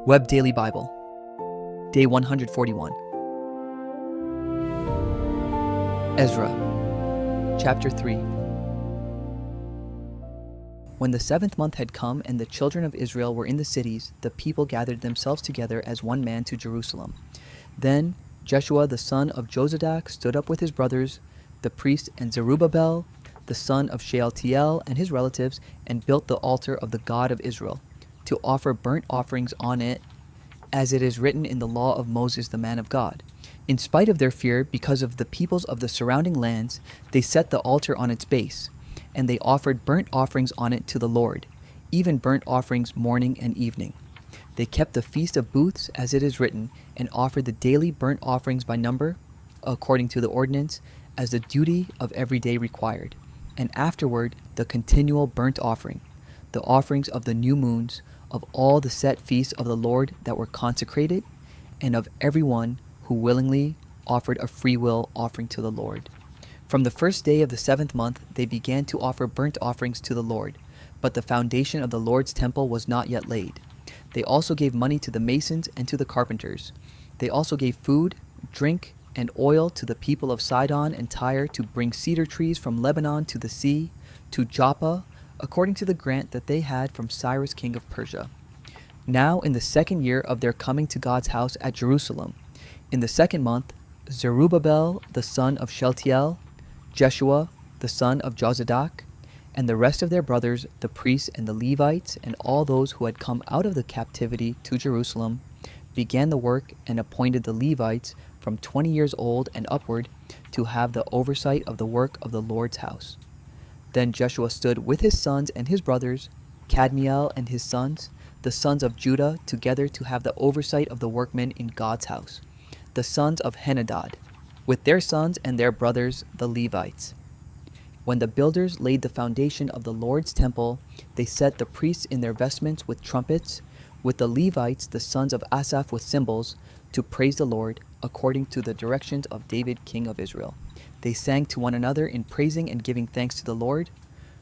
Web Daily Bible, Day 141. Ezra, Chapter 3. When the 7th month had come and the children of Israel were in the cities, the people gathered themselves together as one man to Jerusalem. Then Jeshua the son of Jozadak stood up with his brothers, the priests, and Zerubbabel the son of Shealtiel and his relatives, and built the altar of the God of Israel, to offer burnt offerings on it, as it is written in the law of Moses the man of God. In spite of their fear, because of the peoples of the surrounding lands, they set the altar on its base, and they offered burnt offerings on it to the Lord, even burnt offerings morning and evening. They kept the feast of booths, as it is written, and offered the daily burnt offerings by number, according to the ordinance, as the duty of every day required, and afterward the continual burnt offering, the offerings of the new moons, of all the set feasts of the Lord that were consecrated, and of every one who willingly offered a freewill offering to the Lord. From the first day of the 7th month they began to offer burnt offerings to the Lord, but the foundation of the Lord's temple was not yet laid. They also gave money to the masons and to the carpenters. They also gave food, drink, and oil to the people of Sidon and Tyre to bring cedar trees from Lebanon to the sea, to Joppa, according to the grant that they had from Cyrus king of Persia. Now in the 2nd year of their coming to God's house at Jerusalem, in the 2nd month, Zerubbabel the son of Shealtiel, Jeshua the son of Jozadak, and the rest of their brothers, the priests and the Levites, and all those who had come out of the captivity to Jerusalem, began the work and appointed the Levites from 20 years old and upward to have the oversight of the work of the Lord's house. Then Jeshua stood with his sons and his brothers, Kadmiel and his sons, the sons of Judah, together to have the oversight of the workmen in God's house, the sons of Henadad, with their sons and their brothers, the Levites. When the builders laid the foundation of the Lord's temple, they set the priests in their vestments with trumpets, with the Levites, the sons of Asaph, with cymbals, to praise the Lord, according to the directions of David king of Israel. They sang to one another in praising and giving thanks to the Lord,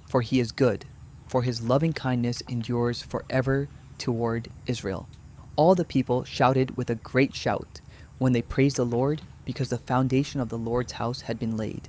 for he is good, for his loving kindness endures forever toward Israel. All the people shouted with a great shout when they praised the Lord, because the foundation of the Lord's house had been laid.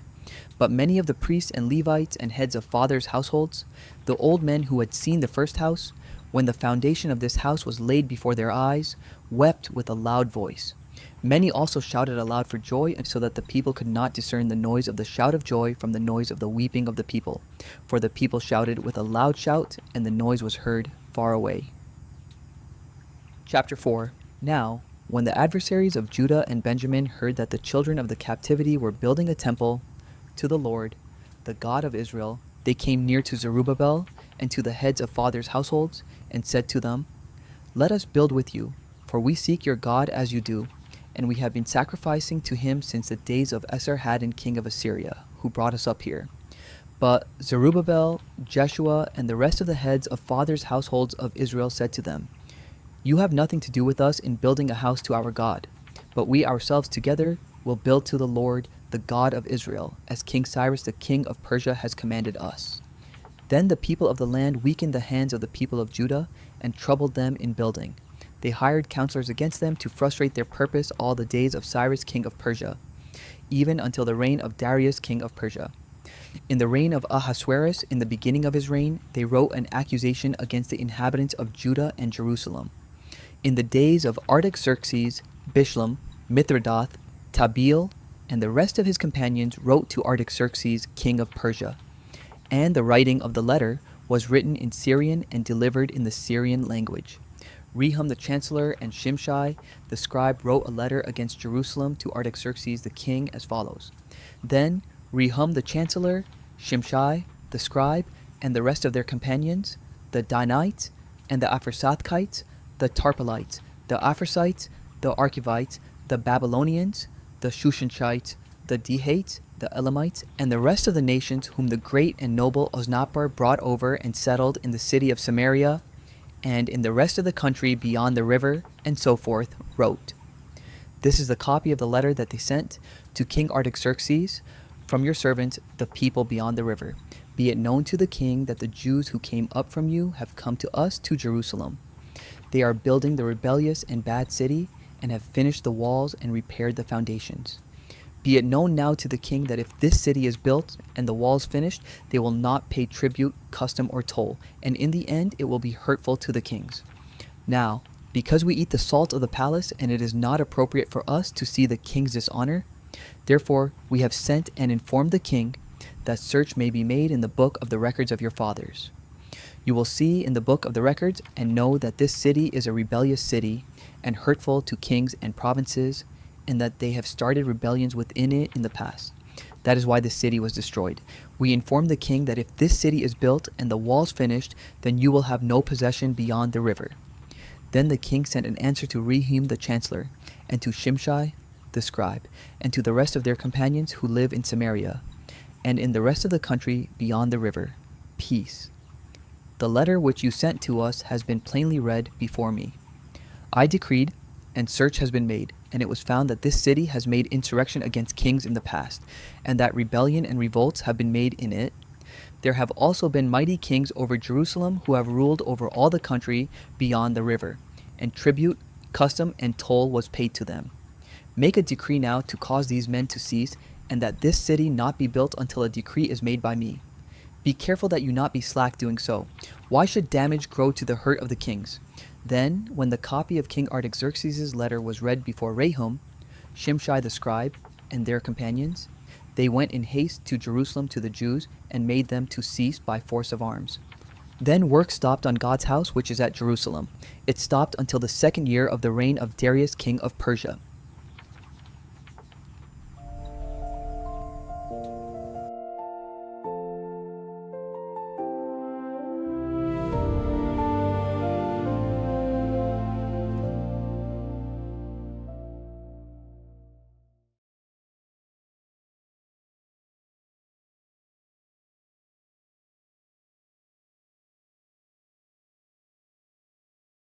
But many of the priests and Levites and heads of fathers' households, the old men who had seen the first house, when the foundation of this house was laid before their eyes, wept with a loud voice. Many also shouted aloud for joy, so that the people could not discern the noise of the shout of joy from the noise of the weeping of the people. For the people shouted with a loud shout, and the noise was heard far away. Chapter 4. Now, when the adversaries of Judah and Benjamin heard that the children of the captivity were building a temple to the Lord, the God of Israel, they came near to Zerubbabel and to the heads of fathers' households, and said to them, "Let us build with you, for we seek your God as you do, and we have been sacrificing to him since the days of Esarhaddon king of Assyria, who brought us up here." But Zerubbabel, Jeshua, and the rest of the heads of fathers' households of Israel said to them, "You have nothing to do with us in building a house to our God, but we ourselves together will build to the Lord, the God of Israel, as King Cyrus the king of Persia has commanded us." Then the people of the land weakened the hands of the people of Judah and troubled them in building. They hired counselors against them to frustrate their purpose all the days of Cyrus king of Persia, even until the reign of Darius king of Persia. In the reign of Ahasuerus, in the beginning of his reign, they wrote an accusation against the inhabitants of Judah and Jerusalem. In the days of Artaxerxes, Bishlam, Mithridath, Tabeel, and the rest of his companions wrote to Artaxerxes king of Persia. And the writing of the letter was written in Syrian and delivered in the Syrian language. Rehum the chancellor and Shimshai the scribe wrote a letter against Jerusalem to Artaxerxes the king as follows. Then Rehum the chancellor, Shimshai the scribe, and the rest of their companions, the Danites and the Apharsathites, the Tarpelites, the Apharsites, the Archivites, the Babylonians, the Shushanshites, the Dehates, the Elamites, and the rest of the nations whom the great and noble Osnappar brought over and settled in the city of Samaria, and in the rest of the country beyond the river, and so forth, wrote. This is the copy of the letter that they sent to King Artaxerxes from your servants, the people beyond the river. Be it known to the king that the Jews who came up from you have come to us to Jerusalem. They are building the rebellious and bad city, and have finished the walls and repaired the foundations. Be it known now to the king that if this city is built and the walls finished, they will not pay tribute, custom, or toll, and in the end it will be hurtful to the kings. Now, because we eat the salt of the palace, and it is not appropriate for us to see the king's dishonor, therefore we have sent and informed the king that search may be made in the book of the records of your fathers. You will see in the book of the records and know that this city is a rebellious city and hurtful to kings and provinces, and that they have started rebellions within it in the past. That is why the city was destroyed. We informed the king that if this city is built and the walls finished, then you will have no possession beyond the river. Then the king sent an answer to Rehum the chancellor, and to Shimshai the scribe, and to the rest of their companions who live in Samaria, and in the rest of the country beyond the river, peace. The letter which you sent to us has been plainly read before me. I decreed, and search has been made, and it was found that this city has made insurrection against kings in the past, and that rebellion and revolts have been made in it. There have also been mighty kings over Jerusalem who have ruled over all the country beyond the river, and tribute, custom, and toll was paid to them. Make a decree now to cause these men to cease, and that this city not be built until a decree is made by me. Be careful that you not be slack doing so. Why should damage grow to the hurt of the kings? Then, when the copy of King Artaxerxes' letter was read before Rehum, Shimshai the scribe, and their companions, they went in haste to Jerusalem to the Jews, and made them to cease by force of arms. Then work stopped on God's house which is at Jerusalem. It stopped until the 2nd year of the reign of Darius king of Persia.